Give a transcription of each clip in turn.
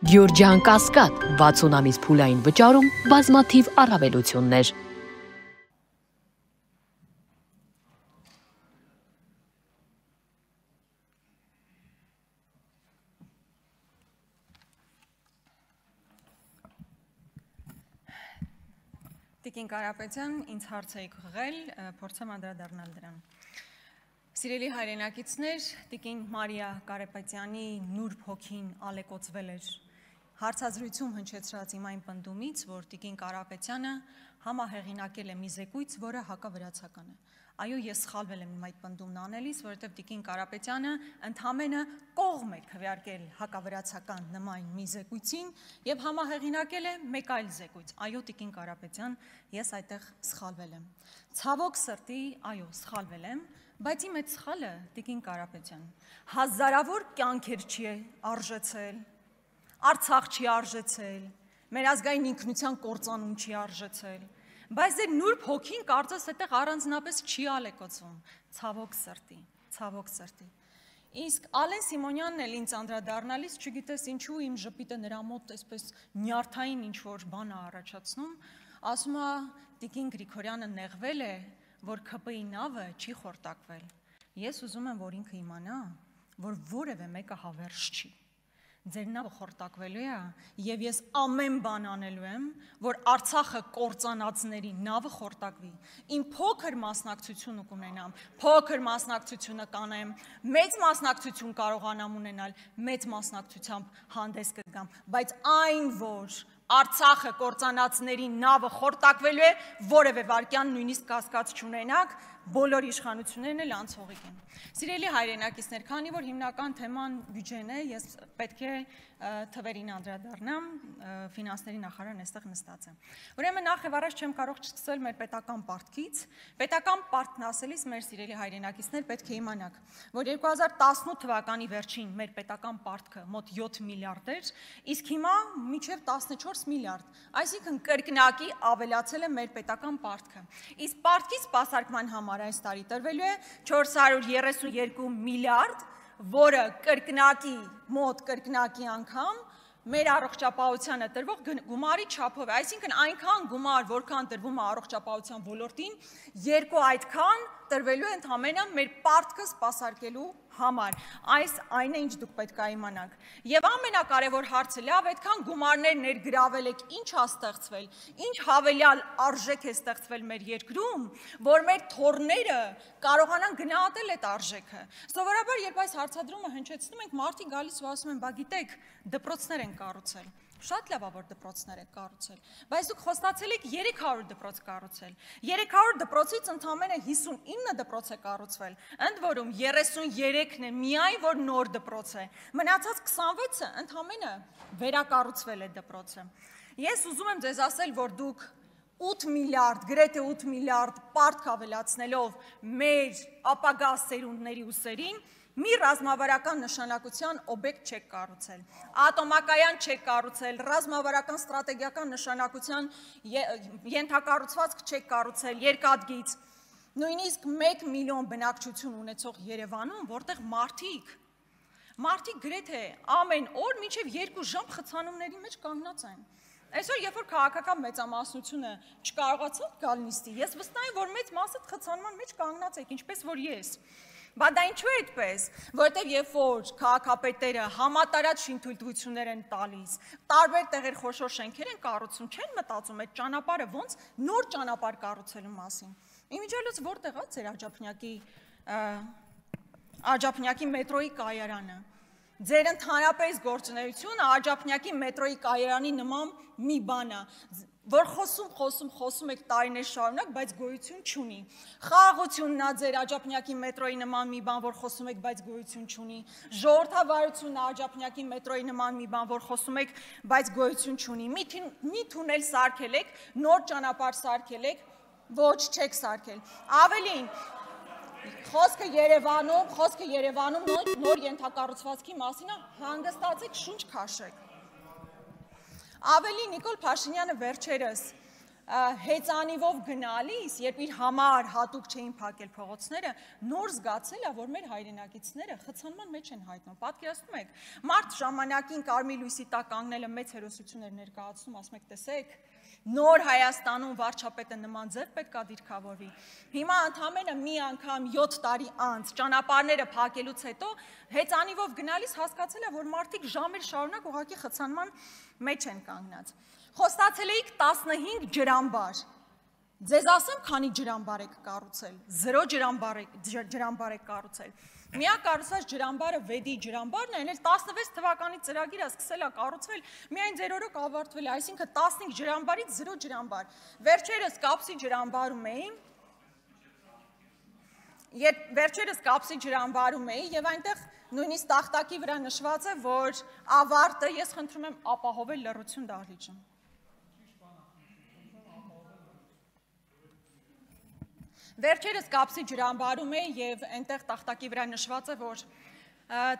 Գյորջյան Կասկադ 60 ամիս փուլային վճարում բազմաթիվ առավելություններ։ Տիկին Կարապետյան, ինձ հարց եք ուղղել, փորձեմ անդրադառնալ դրան։ Սիրելի հայրենակիցներ, տիկին Մարիա Կարապետյանի նուրբ հոգին ալեկոծվել էր հարցազրույցում հնչեցրած իմ այն պնդումից, որ տիկին Կարապետյանը համահեղինակել է մի զեկույց, որը հակավրացական է։ Այո, ես սխալվել եմ իմ այդ պնդումն անելիս, որովհետև տիկին Կարապետյանը ընդամենը կողմ է քվեարկել հակավրացական նման մի զեկույցին եւ համահեղինակել է մեկ այլ զեկույց։ Այո, տիկին Կարապետյան, ես այդտեղ սխալվել եմ։ Ցավոք սրտի, այո, սխալվել եմ, բայց իմ այդ սխալը, տիկին Կարապետյան, հազարավոր կյանքեր չի արժեցել, Արցախ չի արժեցել, մեր ազգային ինքնության կործանում չի արժեցել, բայց ձեր նուրբ հոգին կարծես այդտեղ առանձնապես չի ալեկոծվում, ցավոք սրտի։ Իսկ Ալեն Սիմոնյանն էլ ինձ անդրադառնալիս, չգիտես ինչու իմ ժպիտը նրա մոտ այսպես նյարդային ինչ-որ բան է առաջացնում, ասում է տիկին Գրիգորյանը նեղվել է, որ ՔՊ-ի նավը չի խորտակվել։ Ես ուզում եմ, որ ինքը իմանա, որ որևէ մեկը հավերժ չի։ Ձեր նավը խորտակվելու է եւ ես ամեն բան անելու եմ, որ Արցախը կործանածների նավը խորտակվի։ Իմ փոքր մասնակցությունը կունենամ, փոքր մասնակցությունը կանեմ, մեծ մասնակցություն կարողանամ ունենալ, մեծ մասնակցությամբ հանդես կգամ, բայց այն, որ Արցախը կործանածների նավը խորտակվելու է, որևէ վարքյան նույնիսկ կասկած չունենաք, բոլոր իշխանություններն էլ անցողիկ են։ Սիրելի հայրենակիցներ, քանի որ հիմնական թեման բյուջեն է, ես պետք է թվերին անդրադառնամ, ֆինանսների նախարարն այստեղ նստած է։ Ուրեմն նախ եւ առաջ չեմ կարող չսկսել մեր պետական պարտքից։ Պետական պարտքն ասելիս մեր սիրելի հայրենակիցներ պետք է իմանաք, որ 2018 թվականի վերջին մեր պետական պարտքը մոտ 7 միլիարդ էր, իսկ հիմա մինչև 14 միլիարդ, այսինքն կրկնակի ավելացել է մեր պետական պարտքը։ Իսկ պարտքի սպասարկման համար այս տարի տրվելու է 432 միլիարդ, որը մոտ կրկնակի անգամ մեր առողջապահությանը տրվող գումարի չափով է, այսինքն այնքան գումար, որքան տրվում է առողջապահության ոլորտին, երկու այդքան տրվելու է ընդամենը մեր պարտքը սպասարկելու համար։ Այս այն է, ինչ դուք պետք է իմանաք։ Եվ ամենակարևոր հարցը, լավ, այդքան գումարներ ներգրավել եք, ինչ է ստեղծվել, ինչ հավելյալ արժեք է ստեղծվել մեր երկրում, որ մեր թոռները կարողանան գնահատել այդ արժեքը։ Սովորաբար, երբ այս հարցադրումը հնչեցնում ենք, մարդիկ գալիս ու ասում են, բա գիտեք, դպրոցներ են կառուցել։ Շատ լավ է, որ դպրոցներ եք կառուցել, բայց դուք խոստացել եք 300 դպրոց կառուցել։ 300 դպրոցից ընդամենը 59 դպրոց է կառուցվել, ընդ որում 33-ն է միայն որ նոր դպրոց է։ Մնացած 26-ը ընդամենը վերակառուցվել է դպրոցը։ Ես ուզում եմ ձեզ ասել, որ դուք 8 միլիարդ, գրեթե 8 միլիարդ պարտք ավելացնելով մեր ապագա սերունդների ուսերին մի ռազմավարական նշանակության օբյեկտ չեք կառուցել, ատոմակայան չեք կառուցել, ռազմավարական ստրատեգիական նշանակության ենթակառուցվածք չեք կառուցել, երկաթգիծ, նույնիսկ 1 միլիոն բնակչություն ունեցող Երևանում, որտեղ մարդիկ գրեթե ամեն օր մինչև 2 ժամ խցանումների մեջ կանգնած են։ Այսօր, երբ որ քաղաքական մեծամասնությունը չկարողացավ գալ նիստի, ես վստահ եմ, որ մեծ մասը խցանման մեջ կանգնած եք, ինչպես որ ես։ Բա դա ինչու է այդպես, որտեղ երբ որ քաղաքապետերը համատարած շինթույլտվություններ են տալիս, տարբեր տեղեր խոշոր շենքեր են կառուցում, չեն մտածում այդ ճանապարհը ոնց նոր ճանապարհ կառուցելու մասին։ Իմիջիալոց որտեղ է ձեր Աջափնյակի մետրոյի կայարանը։ Ձեր ընդհանրապես գործունեությունը Աջափնյակի մետրոյի կայարանի նման մի բան է, որ խոսում եք տարիներ շարունակ, բայց գոյություն չունի։ Խաղաղությունն է ձեր Աջափնյակի մետրոյի նման մի բան, որ խոսում եք, բայց գոյություն չունի։ Ժողովրդավարությունն է Աջափնյակի մետրոյի նման մի բան, որ խոսում եք, բայց գոյություն չունի։ Մի թունել սարքել եք, նոր ճանապարհ սարքել եք, ոչ չեք սարքել։ Ավելին, խոսքը Երևանում նոր ենթակառուցվածքի մասին է, հանգստացեք, շունչ քաշեք։ Ավելի Նիկոլ Փաշինյանը վերջերս հեծանիվով գնալիս, երբ իր համար հատուկ չէին փակել փողոցները, նոր զգացել է, որ մեր հայրենակիցները խցանման մեջ են հայտնում։ Պատկերացնում եք, մարդ ժամանակին կարմիր լույսի տակ կանգնելը մեծ հերոսություն էր ներկայացնում, ասում եք, տեսեք, նոր Հայաստանում վարչապետը նման ձև պետք է դիրքավորվի։ Հիմա ընդամենը մի անգամ 7 տարի անց ճանապարհները փակելուց հետո հեծանիվով գնալիս հասկացել է, որ մարդիկ ժամեր շարունակ ուղղակի խցանման մեջ են կանգնած։ Խոստացել էիք 15 ջրամբար։ Ձեզ ասեմ, քանի ջրամբար եք կառուցել։ 0 ջրամբար եք կառուցել։ Միակ կառուցած ջրամբարը Վեդի ջրամբարն է, այլ 16 թվականի ծրագիրը սկսել է կառուցվել, միայն ձեր օրոք ավարտվել է, այսինքն 15 ջրամբարից 0 ջրամբար։ Վերջերս Կապսի ջրամբարում էի, եւ այնտեղ նույնիսկ տախտակի վրա նշված է, որ ավարտը ես խնդրում եմ ապահովել լռություն դահլիճում։ Վերջերս Կապսի ջրամբարում է եւ այնտեղ տախտակի վրա նշված է, որ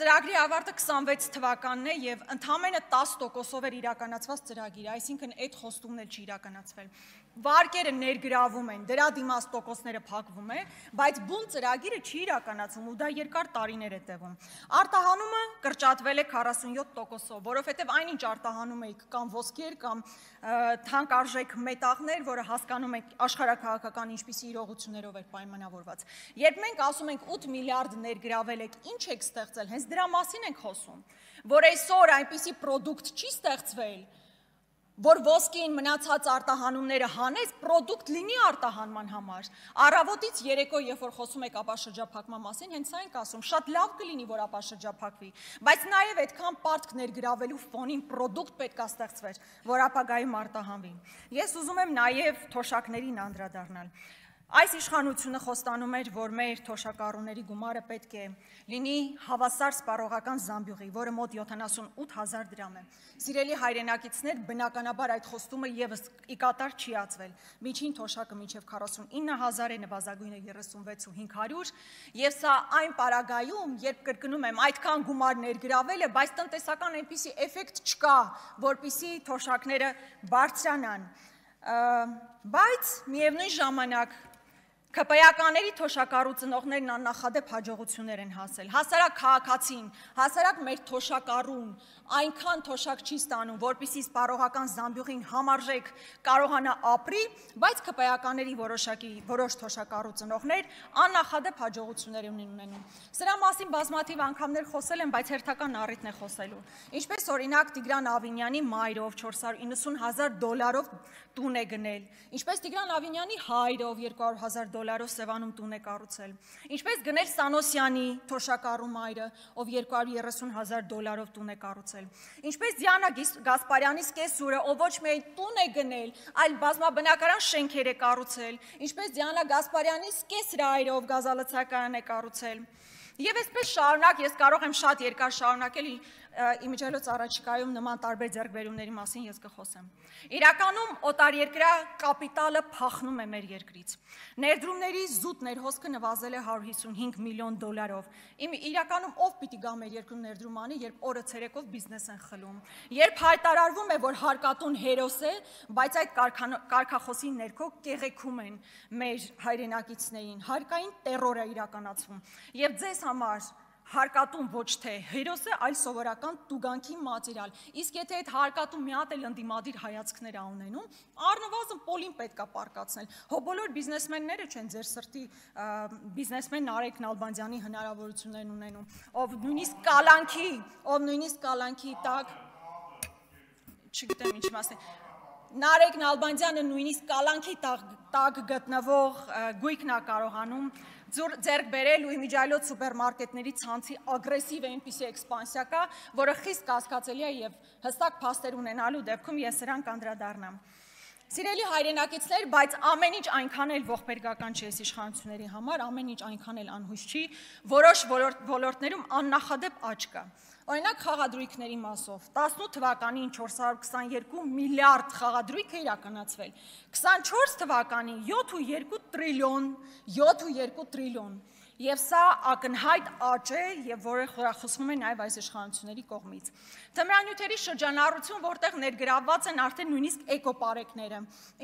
ծրագրի ավարտը 26 թվականն է եւ ընդամենը 10%-ով էր իրականացված ծրագիրը, այսինքն այդ խոստումն էլ չի իրականացվել։ Վարկերը ներգրավում են, դրա դիմաց տոկոսները փակվում է, բայց բուն ծրագիրը չի իրականացվում ու դա երկար տարիներ է տևում։ Արտահանումը կրճատվել է 47%-ով, որովհետեւ այնինչ արտահանում էիք կամ ոսկեր կամ թանկարժեք մետաղներ, որը հասկանում եք աշխարհաքաղաքական ինչպիսի իրողություններով էր պայմանավորված։ Երբ մենք ասում ենք 8 միլիարդ ներգրավել եք, ինչ եք ստեղծել, հենց դրա մասին ենք խոսում, որ այսօր այնպիսի պրոդուկտ չի ստեղծվել, որ ոսկին մնացած արտահանումները հանես, պրոդուկտ լինի արտահանման համար։ Առավոտից երեկո, երբ որ խոսում եք ապաշրջափակման մասին, հենց այն ասում, շատ լավ կլինի, որ ապաշրջափակվի, բայց նաև այդքան պարտք ներգրավելու ֆոնին պրոդուկտ պետք է ստեղծվեր, որ ապագայում արտահանվի։ Ես ուզում եմ նաև թոշակներին անդրադառնալ։ Այս իշխանությունը խոստանում էր, որ մեր թոշակառուների գումարը պետք է լինի հավասար սպառողական զամբյուղի, որը մոտ 78,000 դրամ է։ Սիրելի հայրենակիցներ, բնականաբար այդ խոստումը եւս ի կատար չի ածվել։ Միջին թոշակը մինչև 49,000 է, նվազագույնը 36,500, եւ սա այն պարագայում, երբ կրկնում եմ, այդքան գումար ներգրավել է, բայց տնտեսական այնպիսի էֆեկտ չկա, որպիսի թոշակները բարձրանան։ Բայց միևնույն ժամանակ ԿՊԵ-ականների թոշակառու ծնողներն աննախադեպ հաջողություններ են հասել։ Հասարակ քաղաքացին, հասարակ մեր թոշակառուն այնքան թոշակ չի ստանում, որպեսզի սպառողական զամբյուղին համարժեք կարողանա ապրի, բայց ԿՊԵ-ականների որոշ թոշակառու ծնողներ աննախադեպ հաջողություններ են ունենում։ Սրա մասին բազմաթիվ անգամներ խոսել են, բայց հերթական առիթն է խոսելու։ Ինչպես օրինակ Տիգրան Ավինյանի մայրով $490,000 տուն է գնել, ինչպես Տիգրան Ավինյանի հայրով $200,000 Սևանում տուն է կառուցել, ինչպես գնել Սանոսյանի թոշակառու մայրը, ով $230,000 տուն է կառուցել, ինչպես Դիանա Գասպարյանի սկեսուրը, ով ոչ միայն տուն է գնել, այլ բազմաբնակարան շենքեր է կառուցել, ինչպես Դիանա Գասպարյանի սկեսրայրը, ով գազալցակարան է կառուցել։ Եվ այսպես շարունակ, ես կարող եմ շատ երկար շարունակել, իմիջիայլոց առաջիկայում նման տարբեր ձեռքբերումների մասին ես կխոսեմ։ Իրականում օտարերկրյա կապիտալը փախնում է մեր երկրից։ Ներդրումների զուտ ներհոսքը նվազել է $155 միլիոն։ Իրականում ով պիտի գա մեր երկրում ներդրում անի, երբ օրը ցերեկով բիզնես են խլում, երբ հայտարարվում է, որ հարկատուն հերոս է, բայց այդ կարգախոսի ներքո կեղեքում են մեր հայրենակիցներին, հարկային տերոր է իրականացվում։ Եվ ձեզ համար հարկատուն ոչ թե հերոս է, այլ սովորական տուգանքի մատերիալ։ Իսկ եթե այդ հարկատուն մի հատ էլ ընդդիմադիր հայացքներ ա ունենում, առնվազն պոլին պետք է պարկացնել։ Հո բոլոր բիզնեսմենները չեն ձեր սրտի բիզնեսմեն Նարեկ Նալբանդյանի հնարավորություններն ունենում, ով նույնիսկ կալանքի տակ, չգիտեմ ինչ մասն է, Նարեկ Նալբանդյանը նույնիսկ կալանքի տակ գտնվող գույքն է կարողանում ձեռք բերել ու իմիջիայլոց սուպերմարկետների ցանցի ագրեսիվ այնպիսի էքսպանսիա կա, որը խիստ կասկածելի է եւ հստակ փաստեր ունենալու դեպքում ես սրանք անդրադառնամ։ Սիրելի հայրենակիցներ, բայց ամեն ինչ այնքան էլ ողբերգական չի այս իշխանությունների համար, ամեն ինչ այնքան էլ անհույս չի, որոշ ոլորտներում աննախադեպ աճ կա։ Օրինակ խաղադրույքների մասով 18 թվականին 422 միլիարդ խաղադրույք է իրականացվել, 24 թվականին 7.2 տրիլիոն, Եվ սա ակնհայտ աճ է եւ որը խորախոսվում է նաեւ այս իշխանությունների կողմից։ Թմրանյութերի շրջանառություն, որտեղ ներգրավված են արդեն նույնիսկ էկոպարեկները,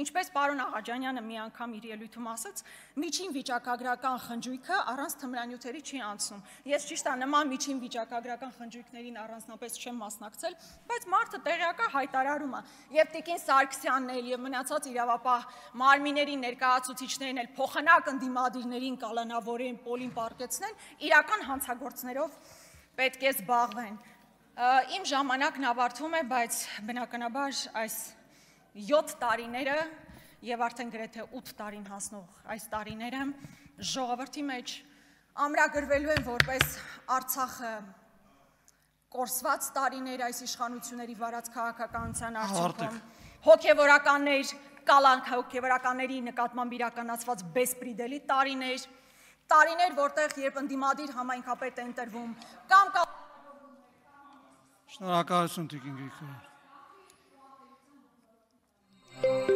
ինչպես պարոն Աղաջանյանը մի անգամ իր ելույթում ասաց, միջին վիճակագրական խնջույքը առանց թմրանյութերի չի անցնում։ Ես ճիշտ է նման միջին վիճակագրական խնջույքներին առանձնապես չեմ մասնակցել, բայց մարդը տեղյակա հայտարարում է։ Եվ Տիկին Սարգսյանն էլ եւ մնացած իրավապահ մարմինների ներկայացուցիչներն էլ փոխանակ ընդդիմադիրներին կալանավորեն, պոլին պարկեցնեն, իրական հանցագործներով պետք է զբաղվեն։ Իմ ժամանակն ավարտվում է, բայց բնականաբար այս 7 տարիները եւ արդեն գրեթե 8 տարին հասնող այս տարիները ժողովրդի մեջ ամրագրվելու են որպես Արցախը կորսված տարիներ այս իշխանությունների վարած քաղաքականության արդյունքում, հոգևորականների նկատմամբ իրականացված բեսպրիդելի տարիներ, որտեղ երբ ընդդիմադիր համայնքապետ է ընտրվում կամ Շնորհակալություն Տիկին Գրիգորյան։